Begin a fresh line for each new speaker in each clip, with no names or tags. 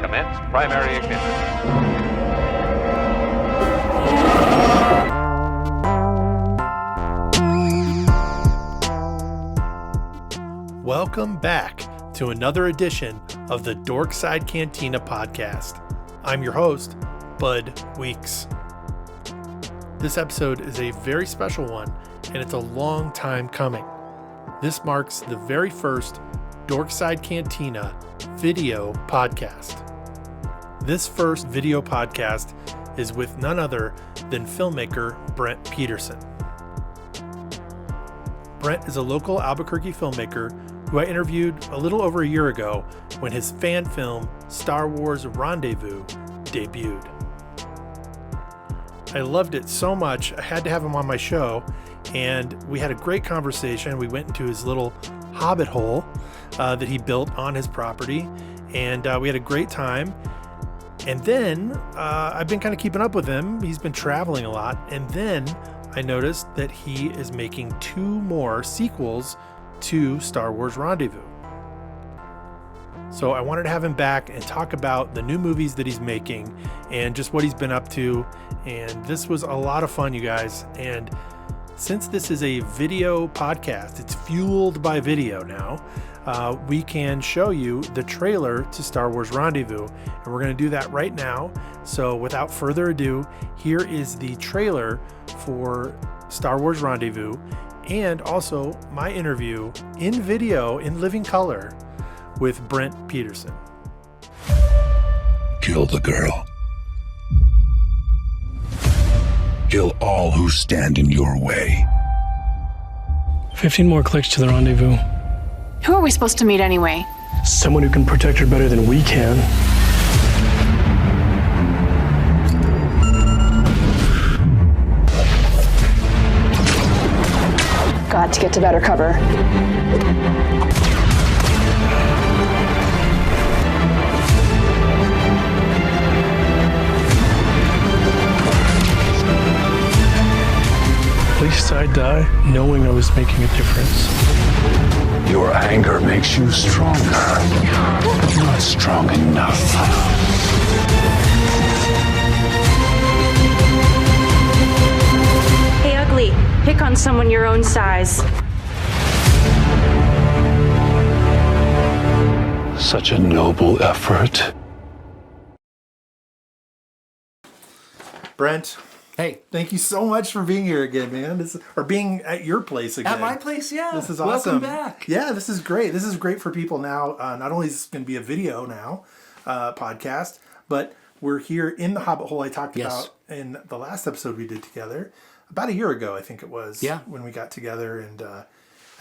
Commence primary ignition.
Welcome back to another edition of the Dorkside Cantina podcast. I'm your host, Bud Weeks. This episode is a very special one, and it's a long time coming. This marks the very first Dorkside Cantina video podcast. This first video podcast is with none other than filmmaker Brent Peterson. Brent is a local Albuquerque filmmaker who I interviewed a little over a year ago when his fan film Star Wars Rendezvous debuted. I loved it so much, I had to have him on my show, and we had a great conversation. We went into his little hobbit hole that he built on his property, and we had a great time. And then I've been kind of keeping up with him. He's been traveling a lot, and then I noticed that he is making 2 more sequels to Star Wars Rendezvous. So I wanted to have him back and talk about the new movies that he's making and just what he's been up to. And this was a lot of fun, you guys. And since this is a video podcast, it's fueled by video now, we can show you the trailer to Star Wars Rendezvous. And we're going to do that right now. So without further ado, here is the trailer for Star Wars Rendezvous and also my interview in video, in living color, with Brent Peterson.
Kill the girl. Kill all who stand in your way.
15 more clicks to the rendezvous.
Who are we supposed to meet anyway?
Someone who can protect her better than we can.
Got to get to better cover.
At least I die knowing I was making a difference.
Your anger makes you stronger, but not strong enough.
Hey, ugly, pick on someone your own size.
Such a noble effort.
Brent,
Hey,
thank you so much for being here again, man. Or being at your place again.
at my place, yeah.
This is awesome.
Welcome back.
Yeah, this is great. This is great for people now. Not only is this going to be a video now, podcast, but we're here in the Hobbit Hole I talked about in the last episode we did together. About a year ago, I think it was, when we got together. And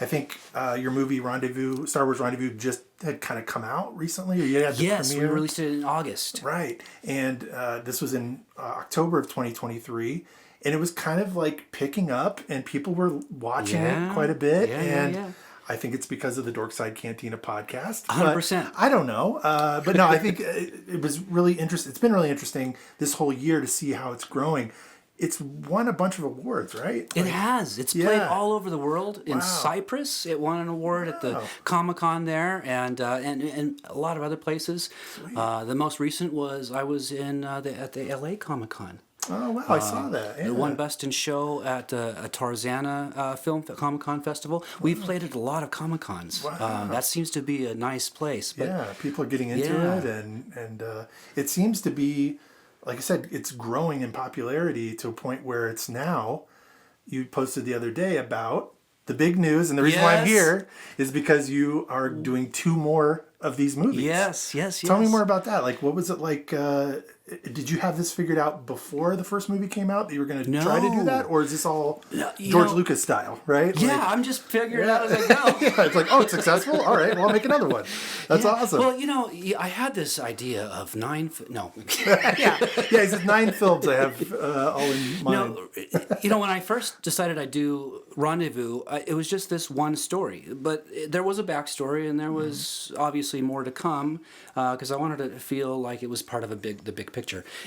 I think your movie Rendezvous, Star Wars Rendezvous, just had kind of come out recently. Or you had the
Yes,
premiere.
we released it in August.
Right. And this was in October of 2023. And it was kind of like picking up, and people were watching it quite a bit. And I think it's because of the Dorkside Cantina podcast.
100%.
I don't know. But no, I think it was really interesting. It's been really interesting this whole year to see how it's growing. It's won a bunch of awards, right?
It has. It's played all over the world. In Cyprus, it won an award at the Comic-Con there, and a lot of other places. The most recent was I was in at the LA Comic-Con.
Oh, wow, I saw that. Yeah.
It won Best in Show at a Tarzana Film Comic-Con Festival. We've played at a lot of Comic-Cons.
Wow.
That seems to be a nice place. But
people are getting into it, and it seems to be, like I said, it's growing in popularity to a point where it's now, you posted the other day about the big news, and the reason why I'm here is because you are doing 2 more of these movies.
Yes.
Tell me more about that. Like, what was it like? Did you have this figured out before the first movie came out that you were going to try to do that? Or is this all George Lucas style, right?
Yeah, I'm just figuring it out as I go.
It's like, oh, it's successful? All right, well, I'll make another one. That's awesome.
Well, I had this idea of 9... No.
Yeah, he said 9 films I have all in mind.
No, when I first decided I'd do Rendezvous, it was just this one story. But there was a backstory, and there was obviously more to come, because I wanted to feel like it was part of the big picture.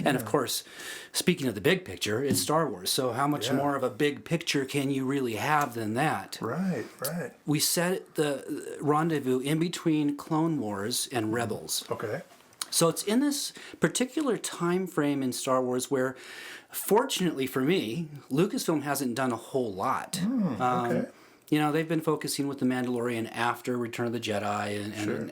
And of course, speaking of the big picture, it's Star Wars. So how much more of a big picture can you really have than that?
Right.
We set the Rendezvous in between Clone Wars and Rebels.
Okay.
So it's in this particular time frame in Star Wars where, fortunately for me, Lucasfilm hasn't done a whole lot.
Okay.
You know, they've been focusing with The Mandalorian after Return of the Jedi,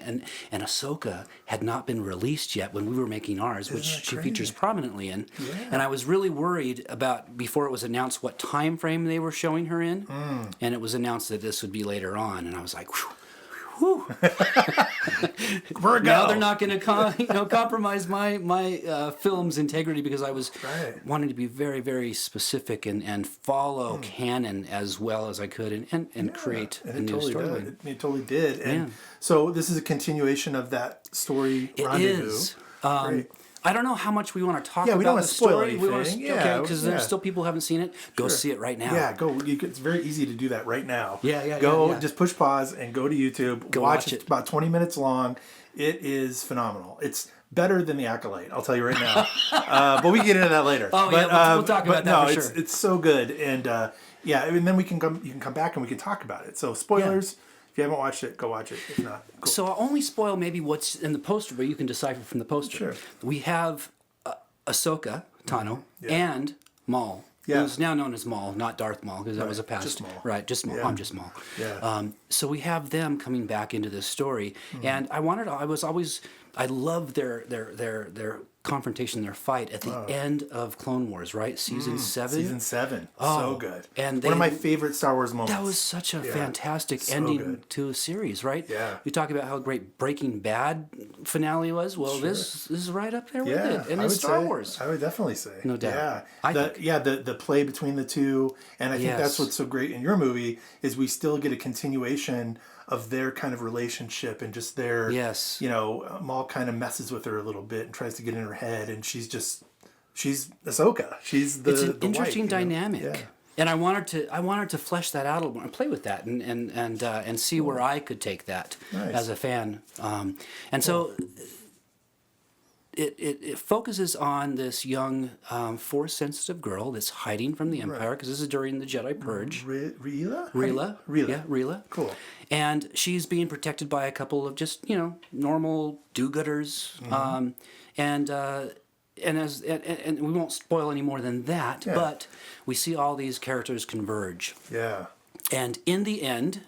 and Ahsoka had not been released yet when we were making ours, which she features prominently in.
Yeah.
And I was really worried about, before it was announced, what time frame they were showing her in. And it was announced that this would be later on, and I was like, whew. Now they're not going to compromise my film's integrity, because I was wanting to be very, very specific and follow canon as well as I could and create a new storyline.
It totally did. And so this is a continuation of that story, Rendezvous.
It is. I don't know how much we want to talk
we
about
don't want
the
to spoil
story.
anything.
Because there's still people who haven't seen it. Go see it right now.
Yeah, go. It's very easy to do that right now.
Yeah.
Just push pause and go to YouTube. Watch it. It's about 20 minutes long. It is phenomenal. It's better than The Acolyte, I'll tell you right now. But we can get into that later.
We'll talk about that for sure.
It's so good. And and then you can come back and we can talk about it. So spoilers. If you haven't watched it, go watch it. If not, cool.
So I'll only spoil maybe what's in the poster, but you can decipher from the poster.
Sure.
We have Ahsoka Tano and Maul, who's now known as Maul, not Darth Maul, because that was a past.
Just Maul.
Right, just Maul.
Yeah.
I'm just Maul.
Yeah.
So we have them coming back into this story, and I love their confrontation, their fight at the end of Clone Wars, right? Season 7.
Season 7. So good.
And
one of my favorite Star Wars moments.
That was such a fantastic ending to a series, right?
Yeah.
You talk about how great Breaking Bad finale was. Well, this is right up there with it. And it's Star Wars.
I would definitely say.
No doubt.
Yeah. The play between the two. And I think that's what's so great in your movie is we still get a continuation of their kind of relationship and just their, Maul kind of messes with her a little bit and tries to get in her head, and she's Ahsoka. She's the
It's an interesting
wife,
dynamic.
Yeah.
And I wanted to flesh that out a little more and play with that and see where I could take that as a fan. So it focuses on this young, Force-sensitive girl that's hiding from the Empire, because this is during the Jedi Purge.
Rila?
Yeah, Rila.
Cool.
And she's being protected by a couple of just, normal do-gooders. And we won't spoil any more than that, but we see all these characters converge.
Yeah.
And in the end...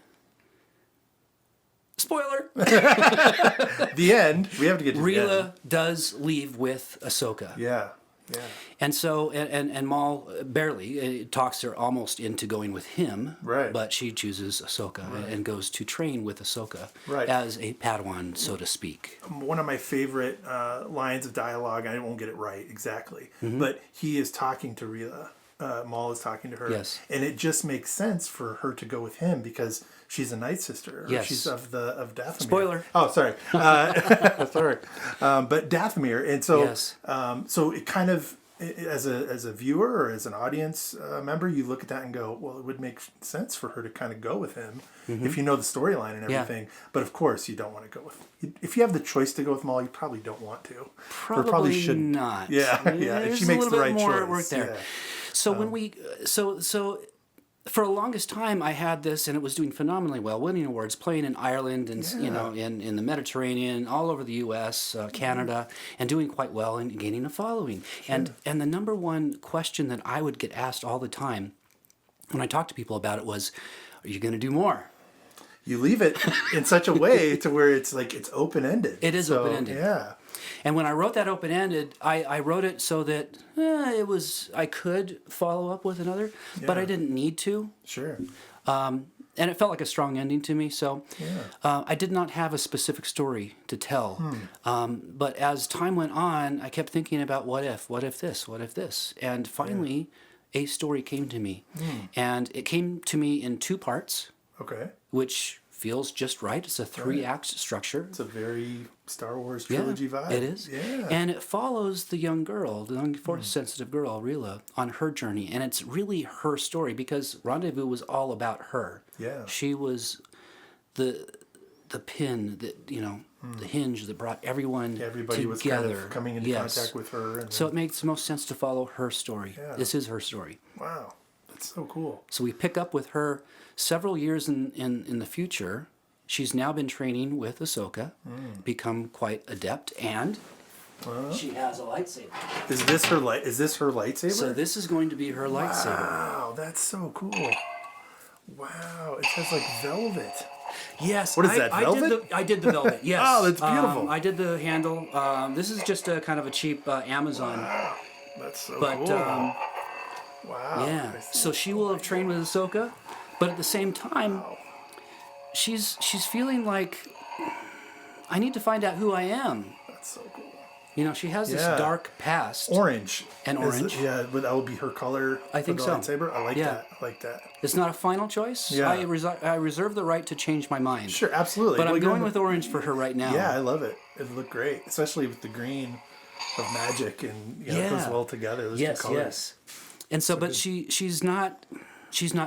Spoiler!
The end. We have to get to the end.
Rila does leave with Ahsoka.
Yeah.
And so, and Maul barely talks her almost into going with him.
Right.
But she chooses Ahsoka and goes to train with Ahsoka
Right.
as a Padawan, so to speak.
One of my favorite lines of dialogue, I won't get it right exactly, but he is talking to Rila. Maul is talking to her.
Yes.
And it just makes sense for her to go with him because she's a Night Sister.
Yes.
She's of Dathomir.
Spoiler.
Oh, sorry. Sorry. But Dathomir. And so, so it kind of, as a viewer or as an audience member, you look at that and go, well, it would make sense for her to kind of go with him if you know the storyline and everything. But of course, you don't want to go with. If you have the choice to go with Maul, you probably don't want to.
Probably shouldn't. Not.
Yeah.
There's
she makes
a little
the right
bit more
choice.
work there.
Yeah.
So when we so for the longest time I had this, and it was doing phenomenally well, winning awards, playing in Ireland and in the Mediterranean, all over the U.S., Canada, and doing quite well and gaining a following. Sure. And the number one question that I would get asked all the time when I talked to people about it was, "Are you going to do more?"
You leave it in such a way to where it's like it's open-ended.
It is open-ended.
Yeah.
And when I wrote that open-ended, I wrote it so that I could follow up with another, but I didn't need to.
Sure.
And it felt like a strong ending to me. So I did not have a specific story to tell. But as time went on, I kept thinking about what if this? And finally, a story came to me. And it came to me in 2 parts.
Okay.
Which feels just right. It's a 3-act structure.
It's a very Star Wars trilogy vibe.
It is.
Yeah.
And it follows the young girl, the young Force-sensitive girl, Rila, on her journey. And it's really her story because Rendezvous was all about her.
Yeah.
She was the pin that, the hinge that brought everyone
Everybody
together.
Was kind of coming into contact with her. And
so it makes most sense to follow her story.
Yeah.
This is her story.
Wow. That's so cool.
So we pick up with her several years in the future. She's now been training with Ahsoka, become quite adept, and she has a lightsaber.
Is this her lightsaber?
So this is going to be her lightsaber.
Wow, that's so cool. Wow, it has like velvet.
Yes.
What is that, velvet?
I did the velvet, yes.
Oh, that's beautiful.
I did the handle. This is just a kind of a cheap Amazon.
Wow, that's so
But,
cool. Wow.
Yeah. So she will have trained with Ahsoka, but at the same time, she's feeling like, I need to find out who I am.
That's so cool.
You know, she has this dark past.
Orange.
And orange.
Yeah, but that would be her color.
I think
for the
so.
lightsaber. I like that. I like that.
It's not a final choice.
Yeah.
I reserve the right to change my mind.
Sure, absolutely.
But
Well,
I'm
you're
going with orange for her right now.
Yeah, I love it. It looked great, especially with the green of magic, and it goes well together. Those two colors.
Yes. And so, but she's not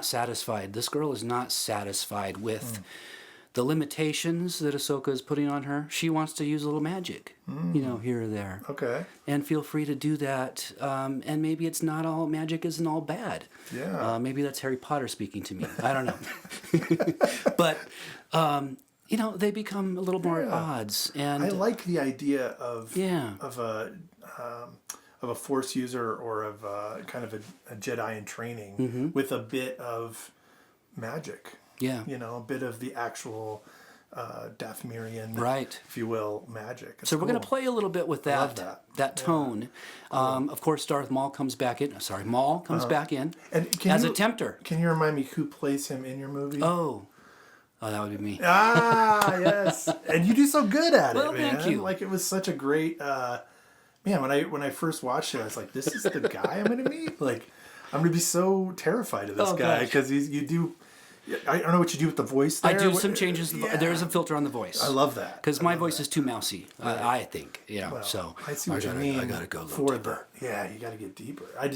satisfied. This girl is not satisfied with the limitations that Ahsoka is putting on her. She wants to use a little magic, here or there.
Okay.
And feel free to do that. And maybe it's not all magic isn't all bad.
Yeah.
Maybe that's Harry Potter speaking to me. I don't know. But they become a little more at odds. And
I like the idea of a Force user or of kind of a Jedi in training with a bit of magic.
Yeah.
A bit of the actual Dathomirian,
right,
if you will, magic.
So we're going to play a little bit with that tone. Of course, Darth Maul comes back in. Sorry, Maul comes back in
and
as a tempter.
Can you remind me who plays him in your movie?
Oh, that would be me.
Ah, yes. And you do so good at
well,
it, man.
Thank you.
Like, it was such a great... man, when I first watched it, I was like, this is the guy I'm going to meet? Like, I'm going to be so terrified of this guy because you do... I don't know what you do with the voice there.
I do some changes. Yeah. There is a filter on the voice.
I love that.
Because my voice is too mousy, right. I think. Well, so
I see what you mean.
I got to go a little deeper.
Yeah, you got to get deeper. I
I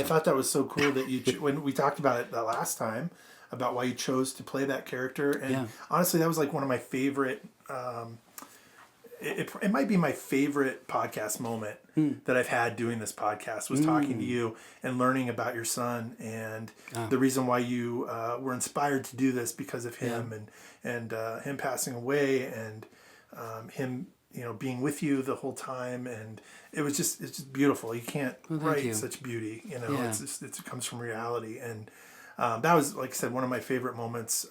thought that was so cool that you... when we talked about it the last time, about why you chose to play that character. And honestly, that was like one of my favorite... It might be my favorite podcast moment that I've had doing this podcast was talking to you and learning about your son and the reason why you were inspired to do this because of him and him passing away and him being with you the whole time, and it's just beautiful. You can't write such beauty. It comes from reality, and that was, like I said, one of my favorite moments.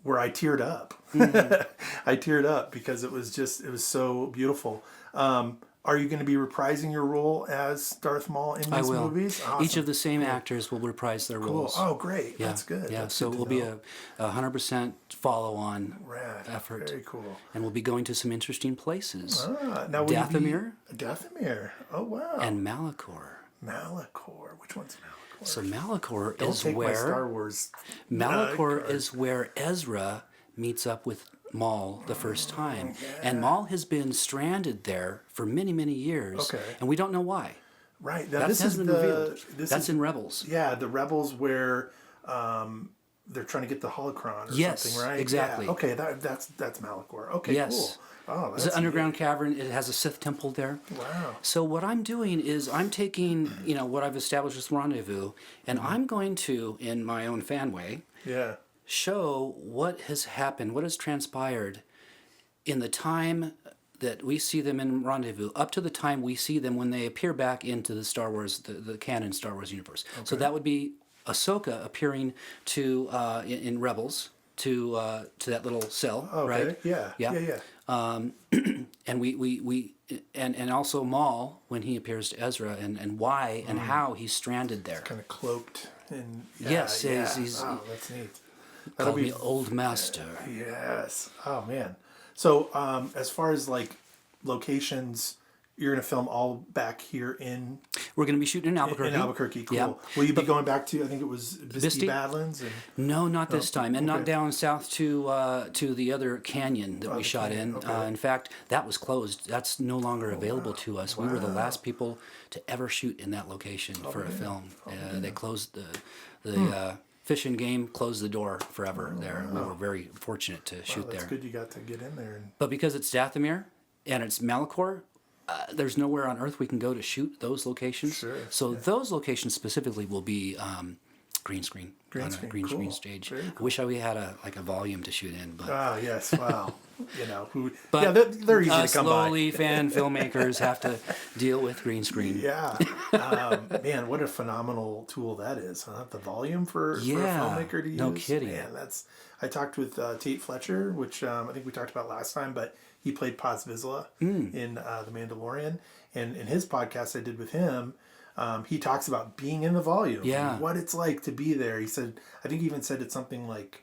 Where I teared up. I teared up because it was so beautiful. Are you going to be reprising your role as Darth Maul in these movies? Awesome.
Each of the same actors will reprise their roles.
Oh, great. Yeah. That's good.
Yeah,
That's
so
good
it will be a 100% follow-on effort.
Very cool.
And we'll be going to some interesting places.
Now
Dathomir.
Dathomir. Oh, wow.
And Malachor.
Malachor. Which one's Malachor?
So Malachor
Don't
is
take
where
my Star Wars.
Malachor is where Ezra meets up with Maul the first time, and Maul has been stranded there for many, many years, and we don't know why.
Right. Now,
That's in Rebels.
Yeah, the Rebels where they're trying to get the holocron or something, right?
Exactly.
Yeah. Okay, that's Malachor. Okay, cool. Oh,
it's an underground cavern. It has a Sith temple there.
Wow.
So what I'm doing is I'm taking, what I've established with Rendezvous, and I'm going to, in my own fan way, show what has happened, what has transpired in the time that we see them in Rendezvous, up to the time we see them when they appear back into the Star Wars, the canon Star Wars universe. Okay. So that would be Ahsoka appearing to in Rebels to that little cell, right?
Yeah.
And we and also Maul when he appears to Ezra and why and how he's stranded there.
Kind of cloaked and
he's
that's neat.
Call me Old Master.
Yes. Oh man. So as far as like locations, you're going to film all back here in...
We're going to be shooting in Albuquerque.
In Albuquerque, cool.
Yeah.
Will you be going back to, I think it was Bisbee Badlands?
No, not this time. And not down south to the other canyon that we shot in.
Okay.
In fact, that was closed. That's no longer available to us. Wow. We were the last people to ever shoot in that location for a film. They closed the Fish and Game closed the door forever there. Wow. We were very fortunate to shoot there.
That's good you got to get in there.
But because it's Dathomir and it's Malachor, there's nowhere on Earth we can go to shoot those locations.
Sure.
So those locations specifically will be green screen.
Green
On
screen,
a green
cool.
screen stage.
Very
I wish we had a volume to shoot in, but
Oh, yes. Wow.
But
yeah, they're easy to
us
come
lowly
by.
fan filmmakers have to deal with green screen.
Yeah. Man, what a phenomenal tool that is, huh? The volume for a
Yeah,
filmmaker to use.
no kidding.
Man, I talked with Tate Fletcher, which I think we talked about last time, but he played Paz Vizsla in The Mandalorian. And in his podcast I did with him, he talks about being in the volume.
Yeah.
And what it's like to be there. He said, I think he even said it's something like,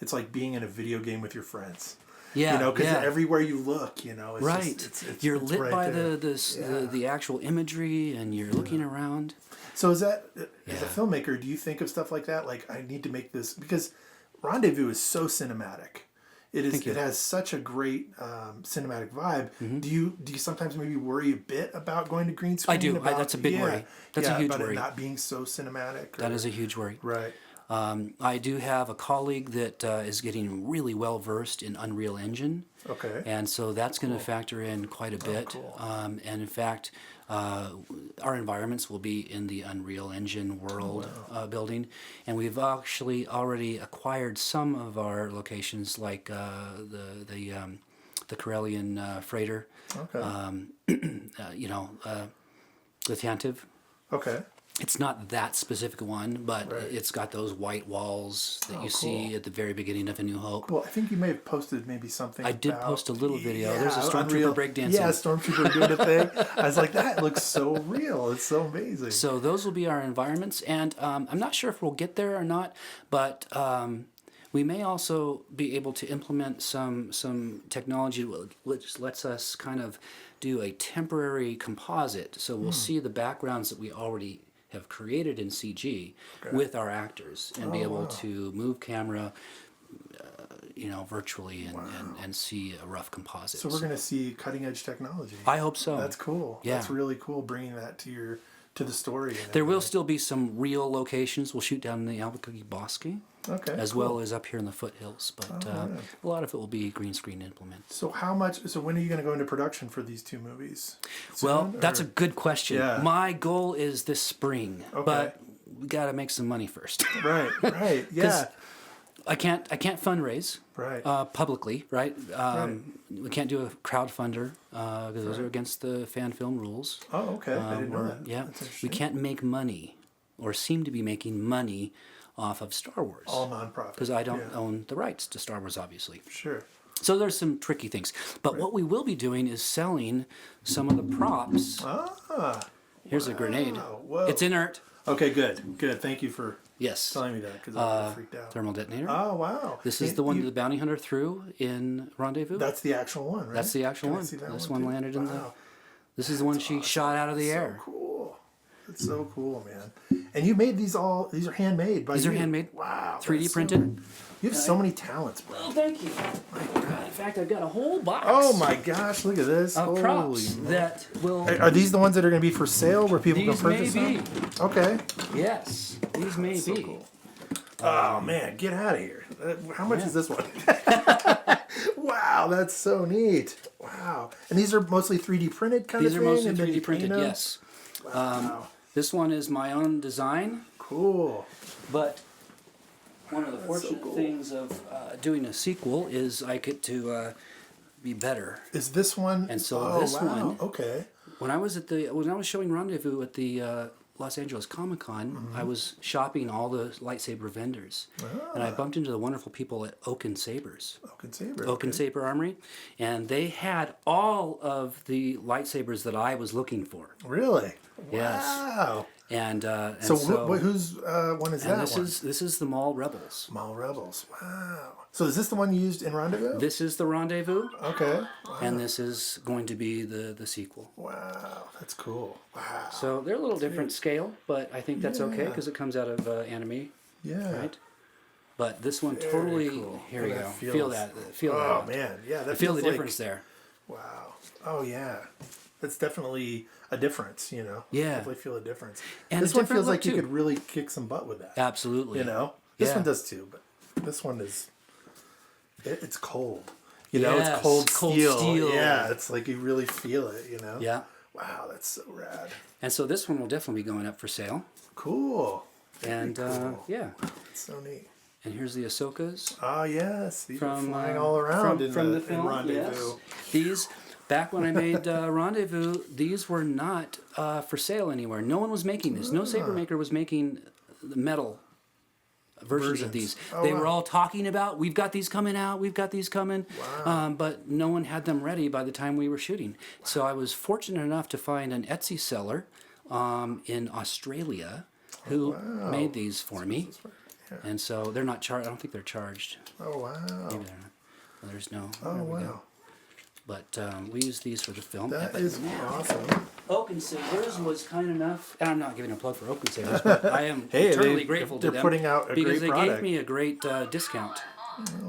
it's like being in a video game with your friends.
Yeah,
Because
yeah.
everythere you look, it's
Right.
just,
You're
it's
lit
right
by
there.
the actual imagery, and you're looking around.
So is that, as a
Yeah.
filmmaker, do you think of stuff like that? Like, I need to make this, because Rendezvous is so cinematic.
Thank you.
It has such a great cinematic vibe. Do you sometimes maybe worry a bit about going to green screen?
I do. That's a big worry. That's a huge
about
worry.
it not being so cinematic.
That is a huge worry.
Right.
I do have a colleague that is getting really well versed in Unreal Engine.
Okay.
And so that's going to factor in quite a bit.
cool.
And in fact, our environments will be in the Unreal Engine world building. And we've actually already acquired some of our locations, like the Karelian freighter,
Okay.
the Tantive.
Okay.
It's not that specific one, but
Right.
it's got those white walls that you
cool.
see at the very beginning of A New Hope.
Well, I think you may have posted maybe something.
I did
about-
post a little video.
Yeah,
There's a stormtrooper
Unreal.
breakdancing.
Yeah, stormtrooper doing a thing. I was like, that looks so real. It's so amazing.
So those will be our environments, and I'm not sure if we'll get there or not, but we may also be able to implement some technology which lets us kind of do a temporary composite. So we'll see the backgrounds that we already have created in CG with our actors, and be able to move camera, virtually and see a rough composite.
So we're going to see cutting edge technology.
I hope so.
That's cool.
Yeah.
That's really cool bringing that to the story. And
There will
everything.
still be some real locations. We'll shoot down in the Albuquerque Bosque,
Okay.
as
cool.
well as up here in the foothills. But a lot of it will be green screen implements.
So when are you going to go into production for these two movies?
Well,
Soon,
that's
or-
a good question.
Yeah.
My goal is this spring,
Okay.
but we got to make some money first.
Right. Yeah.
I can't fundraise
Right.
publicly, right? We can't do a crowdfunder because those are against the fan film rules.
Oh, okay. I didn't know
Or-
that.
Yeah,
That's
we
interesting.
can't make money or seem to be making money off of Star Wars.
All nonprofit.
Because I don't
Yeah.
own the rights to Star Wars, obviously.
Sure.
So there's some tricky things. But what we will be doing is selling some of the props. Here's a grenade.
Whoa.
It's inert.
Okay, good. Good. Thank you for
Yes.
telling me that, because I was freaked out.
Thermal detonator.
Oh, wow.
This is the one the bounty hunter threw in Rendezvous.
That's the actual one, right?
That's the actual
Can I
one.
see that
This
one
one
too?
landed in the.
Wow.
This is the one she shot out of the air.
So cool. It's so cool, man. And you made these are handmade by
These
you.
are handmade.
Wow.
3D
that's so
printed.
great. You have so many talents, bro.
Oh, thank you. In fact, I've got a whole box.
Oh my gosh, look at this.
Of
Holy
props
man.
that will.
Are these the ones that are going to be for sale where people
These
can
may
purchase
be.
them? Okay.
Yes, these may
So
be.
cool. Oh man, get out of here. How much is this one? Wow, that's so neat. Wow. And these are mostly 3D printed kind
These
of
are
thing?
mostly
and then
3D
you
printed.
paint them?
Yes.
Wow.
This one is my own design,
Cool.
but one of the
so
fortunate
cool.
things of doing a sequel is I get to be better.
Is this one?
And so
oh,
this
wow.
one-
Okay.
When I was showing Rendezvous at the Los Angeles Comic Con,
Mm-hmm.
I was shopping all the lightsaber vendors, and I bumped into the wonderful people at Oak and Sabers.
Oak and Saber.
Oak and Saber Armory, and they had all of the lightsabers that I was looking for.
Really?
Yes.
Wow.
And
So, whose one is
and
that
this
one?
is the Mall Rebels.
Mall Rebels. Wow. So is this the one you used in Rendezvous?
This is the Rendezvous,
Okay. Wow.
and this is going to be the sequel.
Wow. That's cool. Wow.
So they're a little different scale, but I think that's okay
Yeah.
because it comes out of anime,
Yeah.
right? But this one
Very
totally.
cool.
Here
Oh,
we
that
go.
feels-
Feel that. Feel
Oh
that.
man. Yeah. That
I feel
feels
the
like,
difference there.
Wow. Oh yeah. That's definitely a difference,
Yeah.
Definitely feel a difference.
And
this
a
one
different
feels
look,
like you
too.
could really kick some butt with that.
Absolutely.
This
Yeah.
one does too, but this one is. It's cold.
Yes,
it's cold steel. Yeah,
steel.
it's like you really feel it.
Yeah.
Wow, that's so rad.
And so this one will definitely be going up for sale.
Cool.
And yeah,
It's so neat.
and here's the Ahsokas
Oh yes, these are
from
flying all around
from the
in
film.
Rendezvous.
Yes. These back when I made Rendezvous, these were not for sale anywhere. No one was making this. No saber maker was making the metal versions of these.
Oh,
They
wow.
were all talking about, we've got these coming out, we've got these coming, but no one had them ready by the time we were shooting. So I was fortunate enough to find an Etsy seller in Australia who made these for me. And so they're not charged. I don't think they're charged.
Oh wow.
Maybe they're not. Well, there's no.
Oh
there we
wow.
go. But we used these for the film.
That
But
is awesome.
Oaken Sabers was kind enough, and I'm not giving a plug for Oaken Sabers, but I am
Hey,
eternally grateful to
they're
them
putting out a
because
great
they
product.
gave me a great discount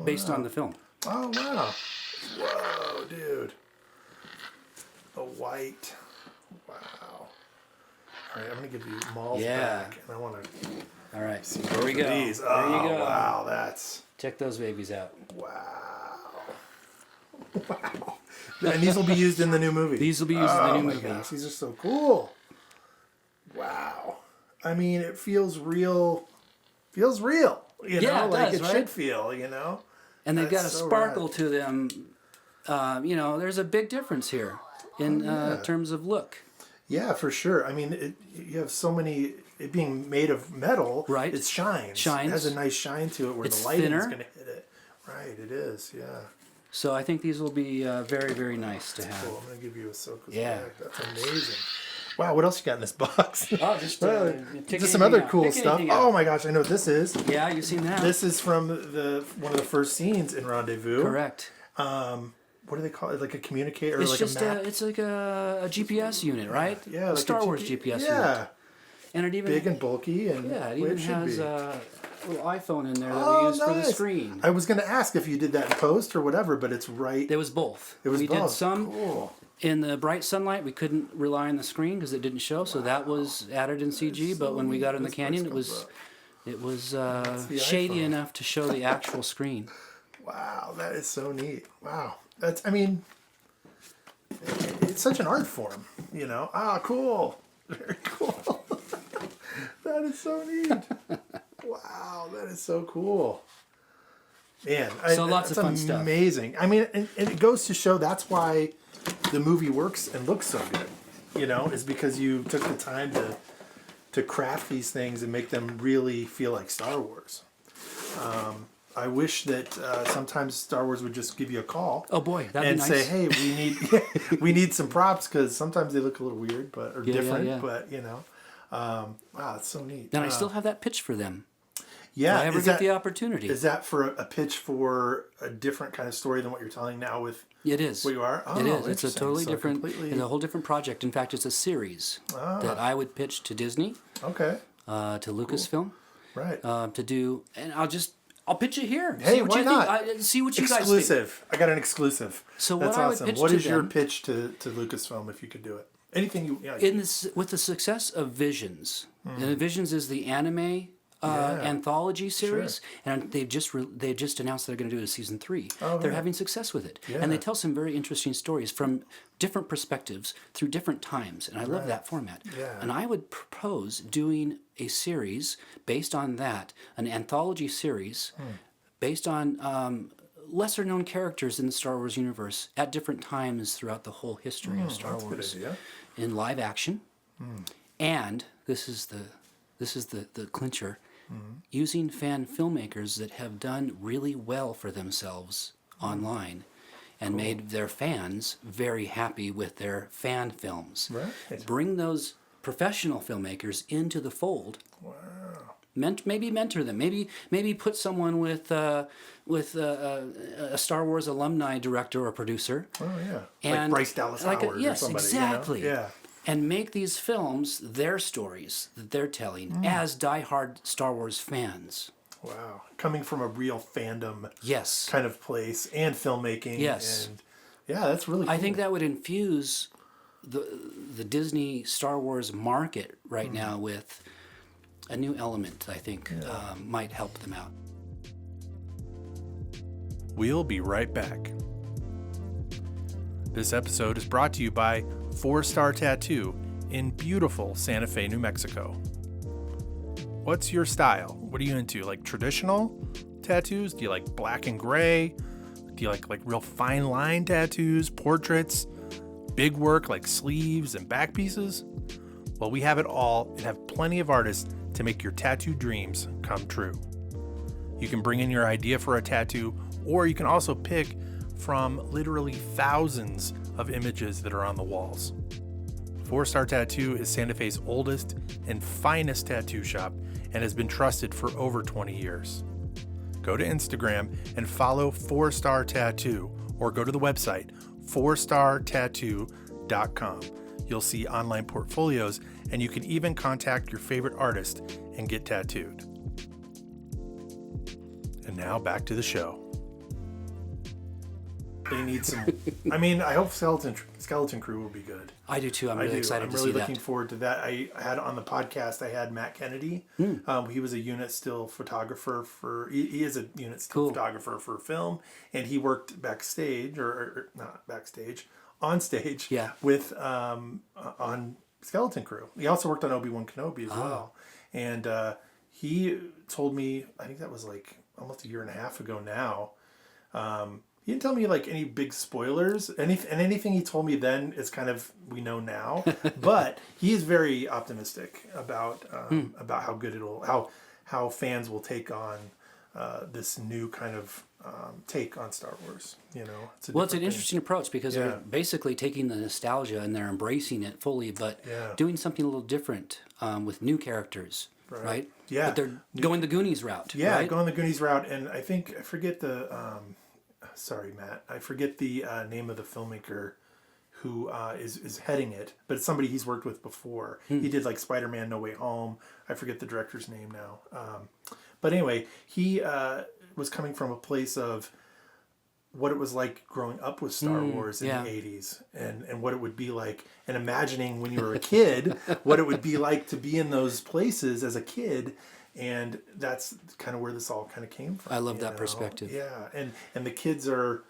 based on the film.
Oh wow. Whoa, dude. The white. Wow. All right, I'm gonna give you Maul's
Yeah.
back, and I want to
All right,
see
there we
both of
go.
these.
There
Oh
you go.
wow, that's
Check those babies out.
wow. Wow. And these will be used in the new movie.
These will be used in the new
my
movie.
gosh, these are so cool. Wow. I mean, it feels real. Feels real. You
Yeah,
know,
it
like
does,
it
right?
should feel. You know.
And they've got a
That's so
sparkle
rad.
to them. You know, there's a big difference here in terms of look.
Yeah, for sure. I mean, you have so many. It being made of metal,
Right.
It shines.
Shines.
It has a nice shine to it where
It's
the lighting
thinner.
is going to hit it. Right. It is. Yeah.
So I think these will be very, very nice to have.
Cool. I'm going to give you a Ahsoka's
Yeah.
back. That's amazing. Wow. What else you got in this box?
Oh, just pick
Just some other
anything out.
cool
Pick
stuff.
anything out.
Oh my gosh, I know what this is.
Yeah, you've seen that.
This is from one of the first scenes in Rendezvous.
Correct.
What do they call it? Like a communicator, or
It's
like
just
a map?
uh,
it's like a GPS unit, right?
Yeah,
a
like
Star
a
Wars GPS
Yeah,
unit. And it even
big and bulky, and
yeah, it
way
even
should
has
be.
a little iPhone in there that
Oh,
we use for the
nice.
screen.
I was going to ask if you did that in post or whatever, but it's right.
There was both.
It was
we
both.
did some
Cool.
in the bright sunlight. We couldn't rely on the screen because it didn't show, so that was added in CG. But when we got in the
This
canyon,
place
it was
the
shady
iPhone.
enough to show the actual screen.
Wow, that is so neat. Wow, I mean, it's such an art form, you know. Ah, cool. Very cool. That is so neat. Wow, that is so cool. Man,
So lots of
that's
fun stuff.
Amazing. I mean, and it goes to show that's why the movie works and looks so good. You know, is because you took the time to craft these things and make them really feel like Star Wars. I wish that sometimes Star Wars would just give you a call.
Oh boy, that'd
and
be nice.
say, hey, we need some props because sometimes they look a little weird, or
Yeah,
different.
yeah.
But you know, wow, it's so neat.
And I still have that pitch for them.
Yeah,
If I ever
is
get
that-
the opportunity.
Is that for a pitch for a different kind of story than what you're telling now with
It is.
what you are? Oh,
It is. It's a
interesting.
totally
So
different.
completely-
It's a whole different project. In fact, it's a series that I would pitch to Disney,
Okay,
to Lucasfilm,
right.
to do, and I'll pitch it here.
Hey,
see what
why
you
not?
think. See what you guys think.
Exclusive. I got an exclusive.
So what
That's
I would
awesome.
pitch
What
to
is your
them-
pitch to Lucasfilm if you could do it? Anything you? Yeah.
In this, with the success of Visions, and Visions is the anime anthology series, and they've just announced they're going to do it a season 3.
Oh,
They're
right.
having success with it,
Yeah.
and they tell some very interesting stories from different perspectives through different times, and I love that format.
Yeah.
And I would propose doing a series based on that, an anthology series based on lesser known characters in the Star Wars universe at different times throughout the whole history of Star
that's a good
Wars
idea.
in live action, and this is the clincher, using fan filmmakers that have done really well for themselves online and made their fans very happy with their fan films.
Right.
Bring those professional filmmakers into the fold. Wow. Maybe mentor them. Maybe put someone with a Star Wars alumni director or producer.
Oh yeah.
And
like Bryce Dallas Howard
yes,
or somebody.
exactly.
You know? Yeah.
And make these films their stories that they're telling as diehard Star Wars fans.
Wow. Coming from a real fandom
Yes.
kind of place and filmmaking.
Yes.
And yeah, that's really cool.
I think that would infuse the Disney Star Wars market right now with a new element. I think might help them out.
We'll be right back. This episode is brought to you by 4 Star Tattoo in beautiful Santa Fe, New Mexico. What's your style? What are you into? Like traditional tattoos? Do you like black and gray? Do you like real fine line tattoos, portraits, big work like sleeves and back pieces? Well, we have it all and have plenty of artists to make your tattoo dreams come true. You can bring in your idea for a tattoo, or you can also pick from literally thousands of images that are on the walls. 4-Star Tattoo is Santa Fe's oldest and finest tattoo shop and has been trusted for over 20 years. Go to Instagram and follow 4-Star Tattoo, or go to the website 4startattoo.com. You'll see online portfolios, and you can even contact your favorite artist and get tattooed. And now back to the show. They need some. I mean, I hope Skeleton Crew will be good.
I do too. I'm really excited to see that.
I'm really looking forward to that. I had on the podcast, I had Matt Kennedy. He was a unit still photographer for. He is a unit still photographer for film, and he worked backstage or not backstage, on stage.
Yeah.
With on Skeleton Crew. He also worked on Obi-Wan Kenobi as well, and he told me, I think that was like almost a year and a half ago now. He didn't tell me like any big spoilers. Anything he told me then is kind of we know now. But he is very optimistic about how good how fans will take on this new kind of take on Star Wars. You know,
it's an interesting approach because they're basically taking the nostalgia and they're embracing it fully, but doing something a little different with new characters. Right? Yeah. But they're going the Goonies route.
Yeah,
right?
going the Goonies route, and I forget the. Sorry, Matt. I forget the name of the filmmaker who is heading it, but it's somebody he's worked with before. He did like Spider-Man: No Way Home. I forget the director's name now. But anyway, he was coming from a place of what it was like growing up with Star Wars in the 80s and what it would be like, and imagining when you were a kid what it would be like to be in those places as a kid. And that's kind of where this all kind of came from.
I love that perspective.
Yeah, and the kids are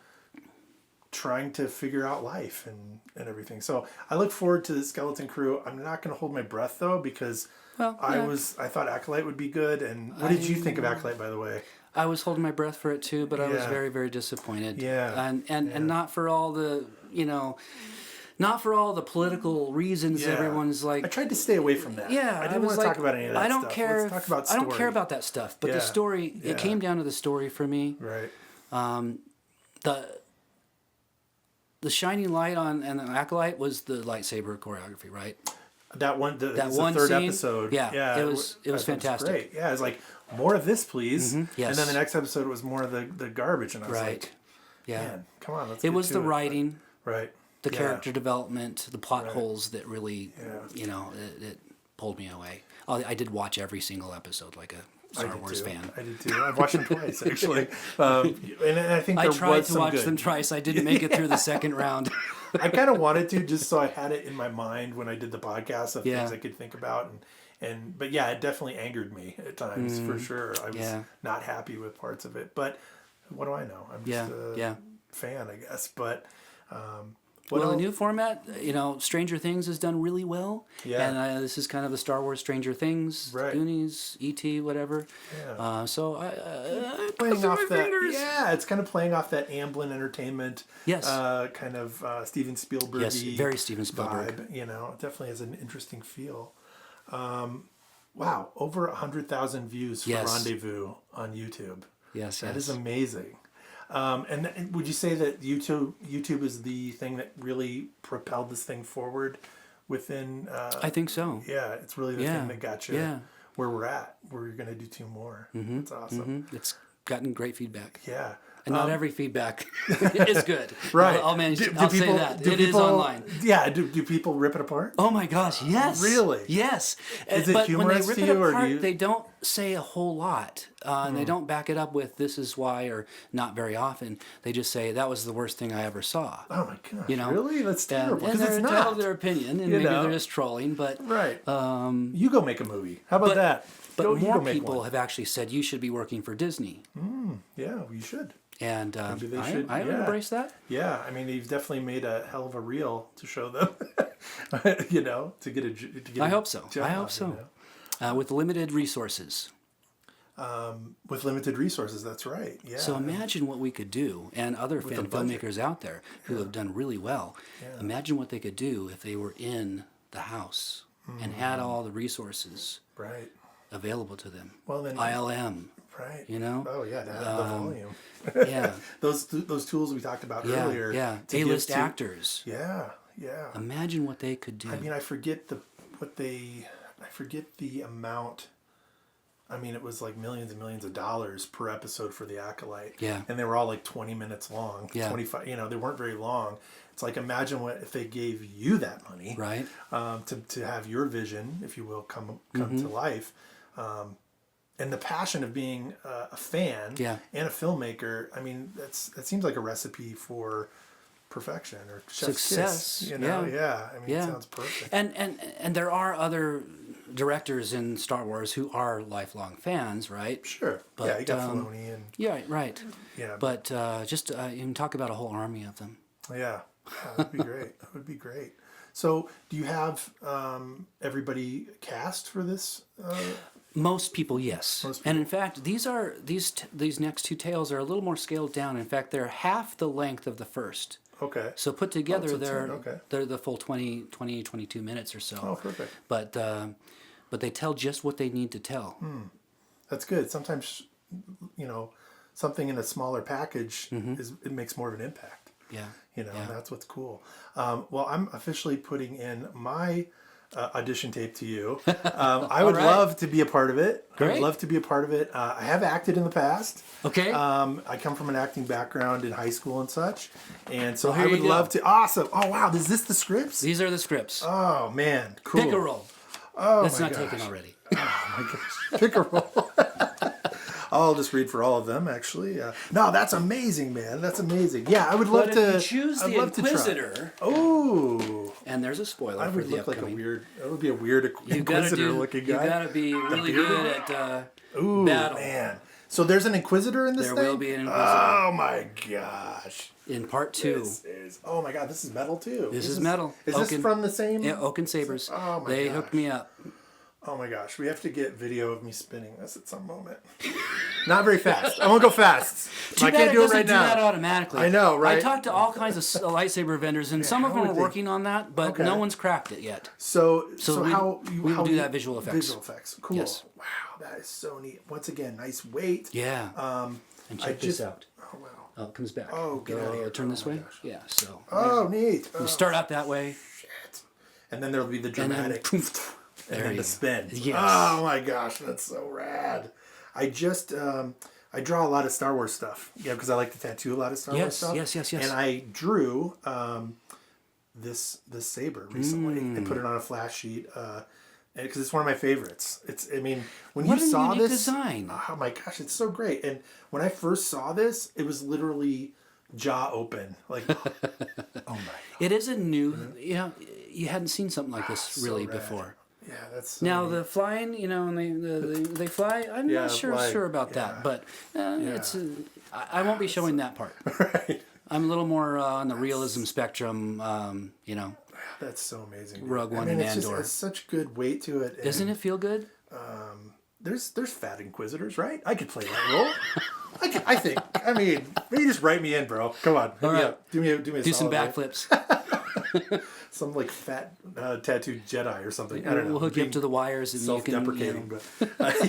trying to figure out life and everything. So I look forward to the Skeleton Crew. I'm not going to hold my breath though, because I thought Acolyte would be good. And what did you think of Acolyte, by the way?
I was holding my breath for it too, but I was very, very disappointed.
Yeah,
and not for all the not for all the political reasons everyone's like.
I tried to stay away from that.
Yeah,
I didn't want to talk about any of that stuff. Let's talk about story.
I don't care about that stuff. But the story, it came down to the story for me.
Right.
The shining light on and the Acolyte was the lightsaber choreography, right?
That one, the third
scene,
episode.
Yeah, it was fantastic.
Great. Yeah, it was like, more of this, please.
Mm-hmm. Yes.
And then the next episode was more of the garbage, and I was like, man, come on, let's.
It was the writing.
Right.
The character development, the plot holes that really, it pulled me away. I did watch every single episode like a Star Wars fan.
I did too. I've watched them twice, actually. And I think
I tried to watch them twice. I didn't make it through the second round.
I kind of wanted to, just so I had it in my mind when I did the podcast of things I could think about. But yeah, it definitely angered me at times, for sure. I was not happy with parts of it. But what do I know? I'm just a fan, I guess. But...
the new format, Stranger Things has done really well.
Yeah.
And this is kind of the Star Wars Stranger Things, Goonies, E.T., whatever.
Yeah.
So
playing off that. Yeah, it's kind of playing off that Amblin Entertainment.
Yes.
Kind of Steven Spielberg.
Yes, very Steven Spielberg.
Vibe, it definitely has an interesting feel. Wow, over 100,000 views for Rendezvous on YouTube.
Yes,
that is amazing. And would you say that YouTube is the thing that really propelled this thing forward within...
I think so.
Yeah, it's really the thing that got you where we're at, where you're going to do 2 more. Mm-hmm. That's awesome.
Mm-hmm. It's gotten great feedback.
Yeah.
And not every feedback is good.
Right.
I'll say that. It is online.
Yeah. Do people rip it apart?
Oh my gosh, yes.
Really?
Yes.
Is it humorous to you?
But when they rip it apart, they don't say a whole lot. And they don't back it up with this is why, or not very often. They just say that was the worst thing I ever saw.
Oh my gosh. Really? That's terrible.
And they're entitled to their opinion, and maybe they're just trolling. But
right. You go make a movie. How about that?
But more people have actually said you should be working for Disney.
Yeah, you should.
And I would embrace that.
Yeah, I mean, you've definitely made a hell of a reel to show them, to get a
I hope so.
Job,
I hope so. with limited resources.
With limited resources, that's right. Yeah.
So imagine what we could do, and other fan filmmakers out there who have done really well. Yeah. Imagine what they could do if they were in the house and had all the resources available to them.
Well, then
ILM.
Right.
You know?
Oh, yeah, to have the volume.
Yeah.
Those tools we talked about earlier.
Yeah, A-list actors.
Yeah.
Imagine what they could do.
I mean, I forget the amount. I mean, it was like millions and millions of dollars per episode for The Acolyte.
Yeah.
And they were all like 20 minutes long.
Yeah.
25, they weren't very long. It's like, imagine what if they gave you that money.
Right.
To have your vision, if you will, come to life. And the passion of being a fan and a filmmaker, I mean, that seems like a recipe for perfection or
success.
Kiss, Yeah. I mean, it sounds perfect.
And there are other directors in Star Wars who are lifelong fans, right?
Sure.
But,
you got Filoni and...
Yeah, right.
Yeah.
But you can talk about a whole army of them.
Yeah. That would be great. That would be great. So, do you have everybody cast for this?
Most people, yes. And in fact, these next two tales are a little more scaled down. In fact, they're half the length of the first.
Okay.
So put together, they're the full 22 minutes or so.
Oh, perfect.
But they tell just what they need to tell.
That's good. Sometimes, something in a smaller package it makes more of an impact.
Yeah.
And that's what's cool. Well, I'm officially putting in my audition tape to you. I would love to be a part of it.
Great.
I would love to be a part of it. I have acted in the past.
Okay.
I come from an acting background in high school and such. And so
Well,
I would love to. Awesome. Oh, wow. Is this the scripts?
These are the scripts.
Oh, man. Cool.
Pick a roll.
Oh,
that's
my
not
gosh.
taken already.
Oh, my gosh. Pick a roll. I'll just read for all of them, actually. No, that's amazing, man. That's amazing. Yeah, I would love to.
If you choose the Inquisitor.
Oh.
And there's a spoiler
I
for
would
the
look
upcoming.
like a weird. That would be a weird Inquisitor-looking guy.
You gotta be really good at battle.
Man. So there's an Inquisitor in this thing?
There will be an Inquisitor.
Oh my gosh.
In part 2.
Oh my god, this is metal too.
This is metal.
Is this from the same?
Yeah, Oak and Sabers.
Oh my
They
gosh.
hooked me up.
Oh my gosh, we have to get video of me spinning this at some moment. Not very fast. I won't go fast.
Too
I
bad
can't
it
do it
doesn't
right
do
now.
that automatically.
I know, right?
I talked to all kinds of lightsaber vendors, and some of them are working on that, but no one's cracked it yet.
So
we will do that visual effects.
Visual effects. Cool.
Yes.
Wow, that is so neat. Once again, nice weight.
Yeah. And check this out.
Oh wow.
Oh, it comes back.
Oh, get out of here.
Turn
Oh,
this
my
way.
gosh.
Yeah. So.
Oh, neat.
We start out that way.
Shit. And then there'll be the dramatic. And then the spin.
Yes.
Oh my gosh, that's so rad. I just I draw a lot of Star Wars stuff. Yeah, because I like to tattoo a lot of Star Wars stuff.
Yes.
And I drew this saber recently and put it on a flash sheet because it's one of my favorites. When you saw this
design.
Oh my gosh, it's so great. And when I first saw this, it was literally jaw open. Like oh my god.
It is a new you hadn't seen something like this really before.
Yeah, that's so
now
neat.
the flying, and they fly. I'm not sure about that, but it's. I won't be showing that part.
Right.
I'm a little more on the realism spectrum.
That's so amazing.
Rogue One and Andor.
It's such good weight to it.
Doesn't it feel good?
There's fat Inquisitors, right? I could play that role. I think. I mean, maybe just write me in, bro. Come on.
All right.
Do me a
Do some
solid,
backflips.
Some like fat tattooed Jedi or something. I don't know.
We'll hook you up to the wires and you can.
Self-deprecating, but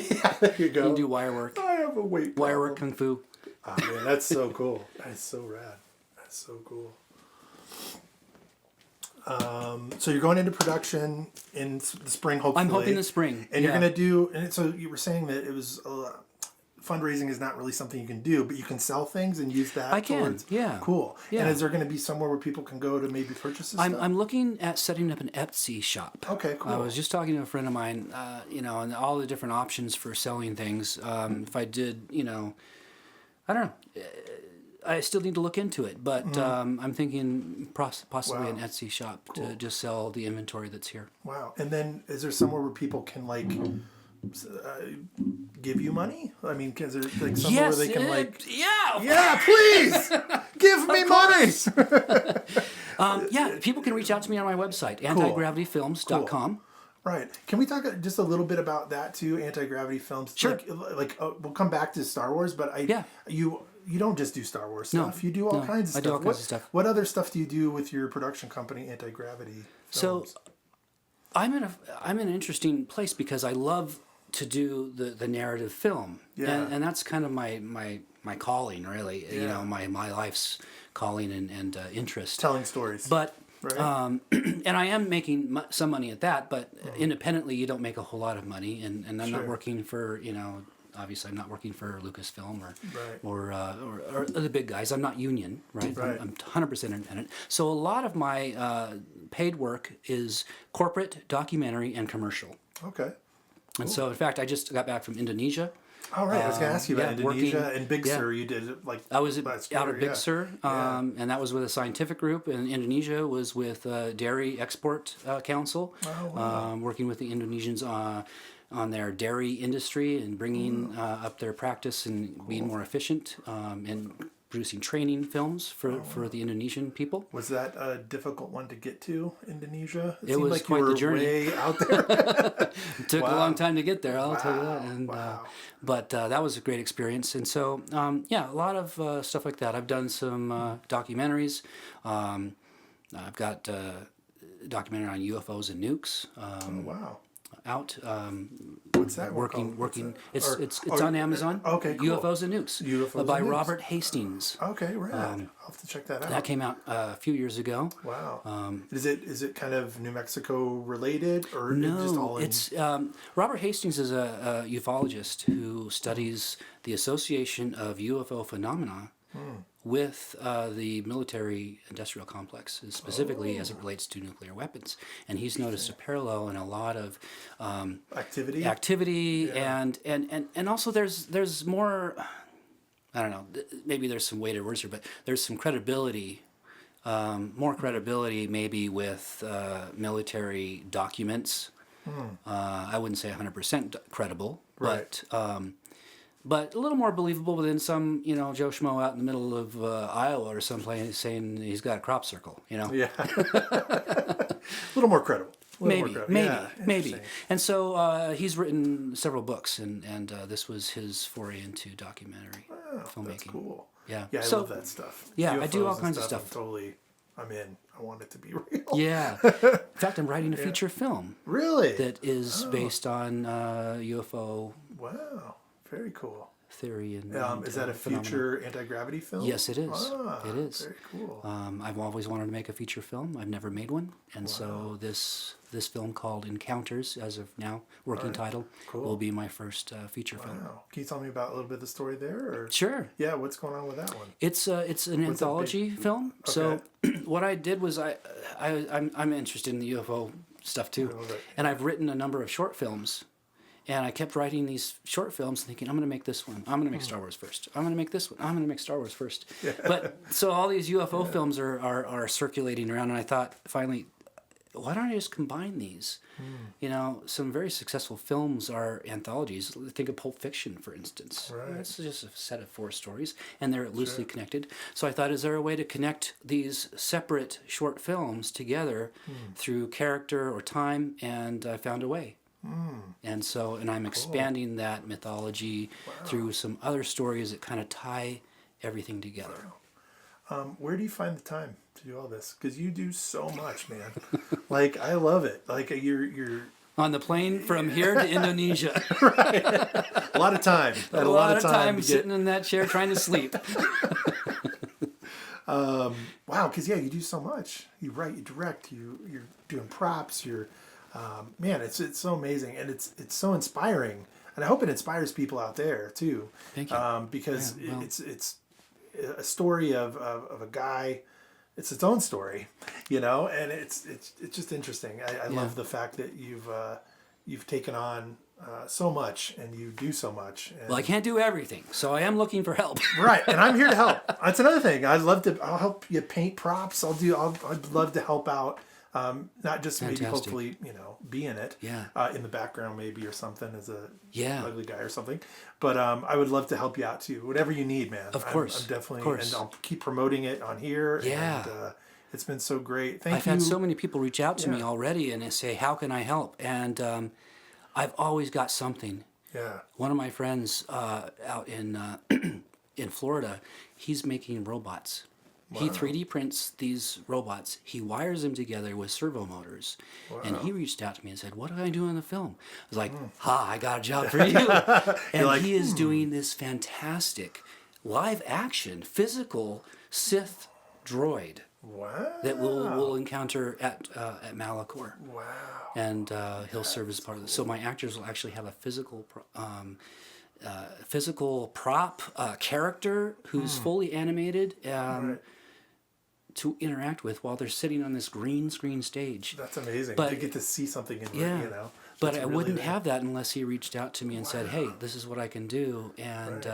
yeah, there you go.
You can do wire work.
I have a weight
Wire
problem.
work kung fu.
Oh man, that's so cool. That's so rad. That's so cool. So you're going into production in the spring, hopefully.
I'm hoping the spring.
And you're going to do, and so you were saying that it was, fundraising is not really something you can do, but you can sell things and use that.
I can, yeah.
Cool.
Yeah.
And is there going to be somewhere where people can go to maybe purchase this stuff?
I'm looking at setting up an Etsy shop.
Okay, cool.
I was just talking to a friend of mine, and all the different options for selling things. If I did, I don't know. I still need to look into it, but I'm thinking possibly an Etsy shop to just sell the inventory that's here.
Wow. And then is there somewhere where people can give you money? I mean, is there somewhere where they can yeah, please give me money.
Yeah, people can reach out to me on my website, antigravityfilms.com.
Right. Can we talk just a little bit about that too? Anti-gravity films.
Sure.
We'll come back to Star Wars, but you don't just do Star Wars stuff. You do all kinds of stuff.
I do all kinds of stuff.
What other stuff do you do with your production company, Anti-Gravity Films?
So I'm in an interesting place because I love to do the narrative film.
Yeah.
And that's kind of my calling, really.
Yeah.
You know, my life's calling and interest.
Telling stories.
But
right.
and I am making some money at that, but independently you don't make a whole lot of money, and I'm not working for, obviously I'm not working for Lucasfilm or the big guys. I'm not union, right?
Right.
I'm 100% independent. So a lot of my paid work is corporate, documentary, and commercial.
Okay.
And so, in fact, I just got back from Indonesia.
All right, I was going to ask you about Indonesia and Big
yeah.
Sur. You did it like
I was
last
out
year,
of Big Sur, and that was with a scientific group. And Indonesia was with Dairy Export Council, working with the Indonesians on their dairy industry and bringing up their practice and being more efficient and producing training films for the Indonesian people.
Was that a difficult one to get to, Indonesia?
It was
like
quite the journey.
Way out there.
It took a long time to get there, I'll tell you that. And, but that was a great experience. And so, a lot of stuff like that. I've done some documentaries. I've got a documentary on UFOs and nukes. Out.
What's that
working. It's on Amazon.
Okay, cool.
UFOs and Nukes.
UFOs
by
and Nukes.
Robert Hastings.
Okay, right. I'll have to check that out.
That came out a few years ago.
Wow. Is it kind of New Mexico related or
no?
Just all in...
It's Robert Hastings is a ufologist who studies the association of UFO phenomena with the military-industrial complex, specifically as it relates to nuclear weapons. And he's noticed a parallel in a lot of activity, and also there's more. I don't know. Maybe there's some weighted words here, but there's some credibility. More credibility maybe with military documents. I wouldn't say 100% credible,
right.
But a little more believable than some, Joe Schmo out in the middle of Iowa or someplace saying he's got a crop circle, Yeah.
A little more credible.
Maybe. And so he's written several books, and this was his foray into documentary filmmaking.
That's cool.
Yeah.
Yeah, I love that stuff.
Yeah,
UFOs
I do all kinds of stuff.
I'm in. I want it to be real.
Yeah. In fact, I'm writing a feature film.
Really?
That is based on UFO.
Wow. Very cool.
Theory and
is that a future anti-gravity film?
Yes, it is. It is.
Very cool.
I've always wanted to make a feature film. I've never made one, and so this film called Encounters, as of now, working title, will be my first feature film.
Can you tell me about a little bit of the story there? Or?
Sure.
Yeah. What's going on with that one?
It's an anthology film. Okay. So what I did was I'm interested in the UFO stuff too, and I've written a number of short films. And I kept writing these short films thinking, I'm going to make this one. I'm going to make Star Wars first. I'm going to make this one. I'm going to make Star Wars first. Yeah. But so all these UFO films are circulating around. And I thought, finally, why don't I just combine these? Some very successful films are anthologies. Think of Pulp Fiction, for instance.
Right.
It's just a set of 4 stories, and they're loosely connected. So I thought, is there a way to connect these separate short films together through character or time? And I found a way. And I'm expanding that mythology through some other stories that kind of tie everything together.
Where do you find the time to do all this? Because you do so much, man. Like, I love it. Like, you're
on the plane from here to Indonesia.
Right. A lot of time.
A lot of time sitting in that chair trying to sleep.
Wow, because you do so much. You write, you direct, you're doing props, man, it's so amazing, and it's so inspiring, and I hope it inspires people out there too.
Thank you.
Because it's a story of a guy. It's its own story, and it's just interesting. I love the fact that you've taken on so much, and you do so much. And
well, I can't do everything, so I am looking for help.
Right, and I'm here to help. That's another thing. I'll help you paint props. I'd love to help out. Not just maybe hopefully be in it, in the background maybe or something as a ugly guy or something, but I would love to help you out too. Whatever you need, man.
Of course,
I'm definitely, and I'll keep promoting it on here.
Yeah,
and, It's been so great. Thank you.
I've had so many people reach out to me already and they say, how can I help? And I've always got something.
Yeah.
One of my friends out in in Florida, he's making robots. Wow. He 3D prints these robots. He wires them together with servo motors. Wow. And he reached out to me and said, what do I do in the film? I was like, I got a job for you. And like, he is doing this fantastic live action, physical Sith droid.
Wow.
That we'll encounter at Malachor.
Wow.
And he'll serve as part of this. So my actors will actually have a physical prop character who's fully animated to interact with while they're sitting on this green screen stage.
That's amazing.
But,
they get to see something in
But I wouldn't have that unless he reached out to me and said, hey, this is what I can do, and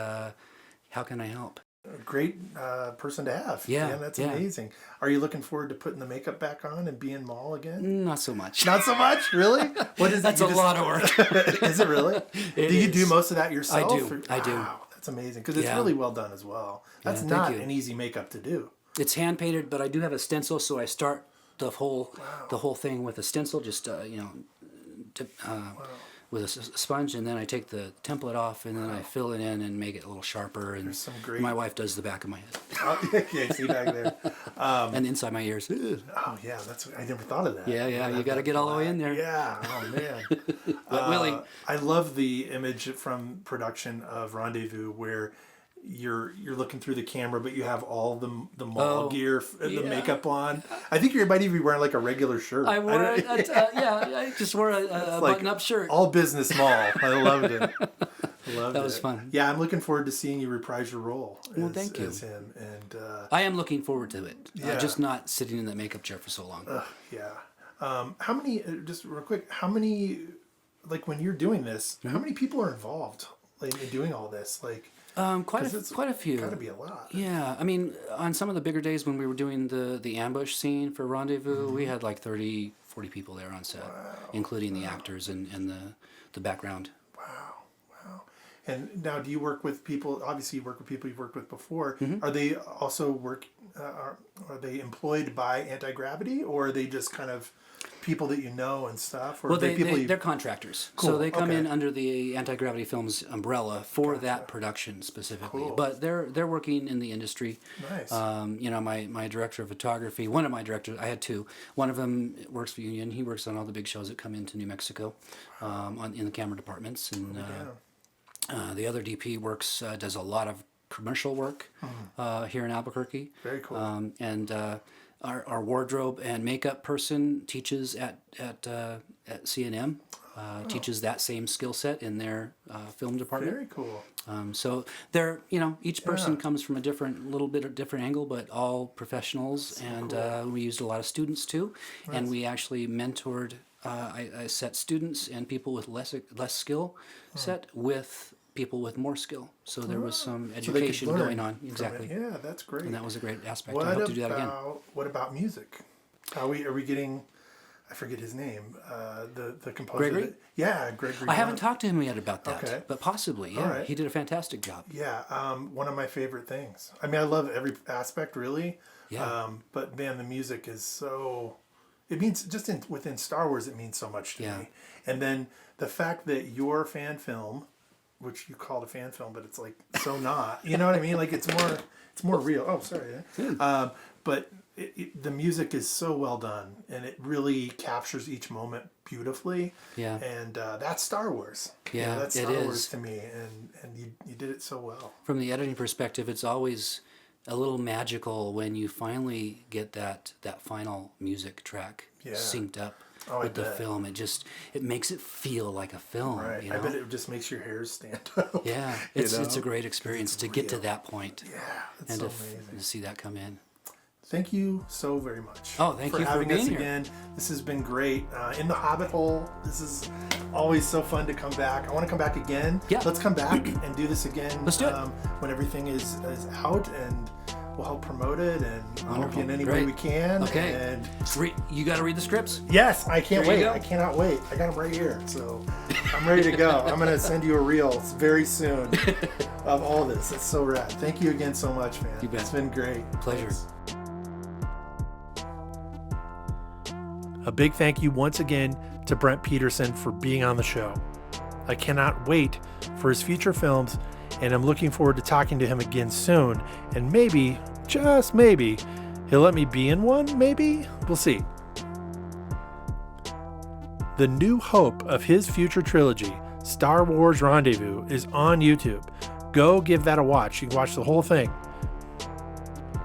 how can I help?
A great person to have.
Yeah,
man, that's amazing. Are you looking forward to putting the makeup back on and being Maul again?
Not so much.
Not so much? Really? What is
That's a lot of work.
Is it really? Do you do most of that yourself?
I do.
Wow, that's amazing because it's really well done as well. That's not an easy makeup to do.
It's hand painted, but I do have a stencil, so I start the whole thing with a stencil, just with a sponge, and then I take the template off, and then I fill it in and make it a little sharper. And my wife does the back of my head.
Yeah, see back there.
And inside my ears.
Oh yeah, I never thought of that.
Yeah, you got to get all the way in there.
Yeah, oh man.
But really,
I love the image from production of Rendezvous where you're looking through the camera, but you have all the Maul gear, the makeup on. I think you might even be wearing like a regular shirt.
I wore I just wore a button-up shirt.
All business Maul. I loved it.
That was fun.
Yeah, I'm looking forward to seeing you reprise your role.
Well, thank you.
As him, and
I am looking forward to it. Just not sitting in that makeup chair for so long.
How many? Just real quick. How many? Like when you're doing this, how many people are involved in doing all this? Like.
Quite a few.
Got to be a lot.
Yeah, I mean, on some of the bigger days when we were doing the ambush scene for Rendezvous, we had like 30, 40 people there on set, including the actors and the background.
Wow. And now, do you work with people? Obviously, you work with people you've worked with before. Are they also are they employed by Anti-Gravity, or are they just kind of people that you know and stuff? Or
they're contractors. Cool. So they come in under the Anti-Gravity Films umbrella for that production specifically. Cool. But they're working in the industry.
Nice.
My director of photography, one of my directors, I had two. One of them works for Union. He works on all the big shows that come into New Mexico in the camera departments. And the other DP does a lot of commercial work here in Albuquerque.
Very cool.
Our wardrobe and makeup person teaches at C&M, teaches that same skill set in their film department.
Very cool.
So they're, each person comes from a little bit of different angle, but all professionals. And we used a lot of students too. Nice. And we actually mentored, I set students and people with less skill set with people with more skill. So there was some education going on. Exactly.
Yeah, that's great.
And that was a great aspect. I hope to do that again.
What about music? Are we getting, I forget his name, the composer.
Gregory?
Gregory.
I haven't talked to him yet about that,
okay.
But possibly, yeah. Right. He did a fantastic job.
Yeah, one of my favorite things. I mean, I love every aspect, really.
Yeah.
But man, the music is so, it means, just within Star Wars, it means so much to me. And then the fact that your fan film, which you called a fan film, but it's like so not. You know what I mean? Like it's more real. Oh, sorry. But the music is so well done, and it really captures each moment beautifully. Yeah. And that's Star Wars.
Yeah,
that's Star Wars to me, and you did it so well.
From the editing perspective, it's always a little magical when you finally get that final music track synced up. With the film, it makes it feel like a film.
Right. I bet it just makes your hairs stand up.
Yeah, it's a great experience to get to that point.
Yeah, it's
and
so
amazing to see that come in.
Thank you so very much.
Oh, thank you for
having
being
us
here
again. This has been great. In the Hobbit Hole, this is always so fun to come back. I want to come back again.
Yeah.
Let's come back and do this again.
Let's do it.
When everything is out, and we'll help promote it and help you in any way
Great.
we can.
Okay.
And
you got to read the scripts?
Yes, I can't wait. I cannot wait. I got them right here. So I'm ready to go. I'm going to send you a reel very soon of all this. It's so rad. Thank you again so much, man.
You bet.
It's been great.
Pleasure.
Thanks. A big thank you once again to Brent Peterson for being on the show. I cannot wait for his future films, and I'm looking forward to talking to him again soon. And maybe, just maybe, he'll let me be in one, maybe? We'll see. The new hope of his future trilogy, Star Wars Rendezvous, is on YouTube. Go give that a watch. You can watch the whole thing.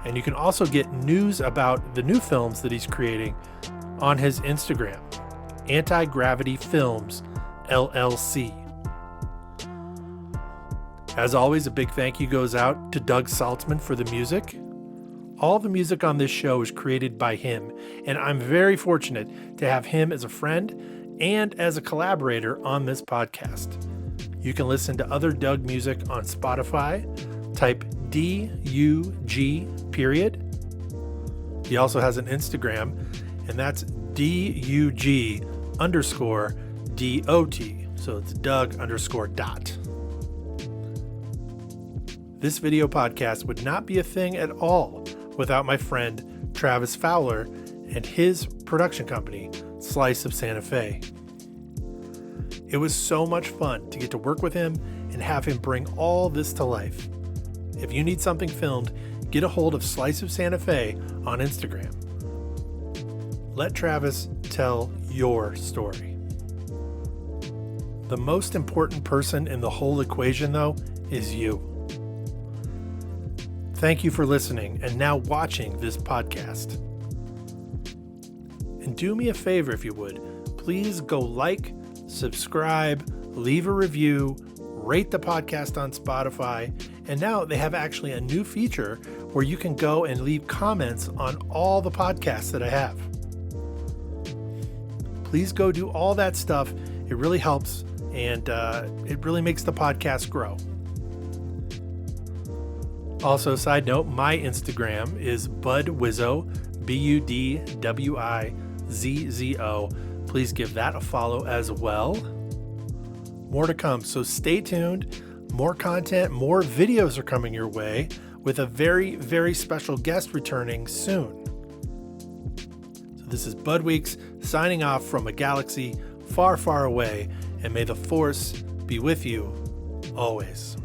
And you can also get news about the new films that he's creating on his Instagram, Anti-Gravity Films, LLC. As always, a big thank you goes out to Doug Saltzman for the music. All the music on this show is created by him, and I'm very fortunate to have him as a friend and as a collaborator on this podcast. You can listen to other Doug music on Spotify. Type DUG period. He also has an Instagram, and that's DUG underscore DOT. So it's Doug underscore dot. This video podcast would not be a thing at all without my friend Travis Fowler and his production company, Slice of Santa Fe. It was so much fun to get to work with him and have him bring all this to life. If you need something filmed, get a hold of Slice of Santa Fe on Instagram. Let Travis tell your story. The most important person in the whole equation, though, is you. Thank you for listening and now watching this podcast. And do me a favor if you would. Please go like, subscribe, leave a review, rate the podcast on Spotify. And now they have actually a new feature where you can go and leave comments on all the podcasts that I have. Please go do all that stuff. It really helps, and it really makes the podcast grow. Also, side note, my Instagram is budwizzo, BUDWIZZO. Please give that a follow as well. More to come, so stay tuned. More content, more videos are coming your way with a very, very special guest returning soon. So this is Bud Weeks signing off from a galaxy far, far away, and may the Force be with you always.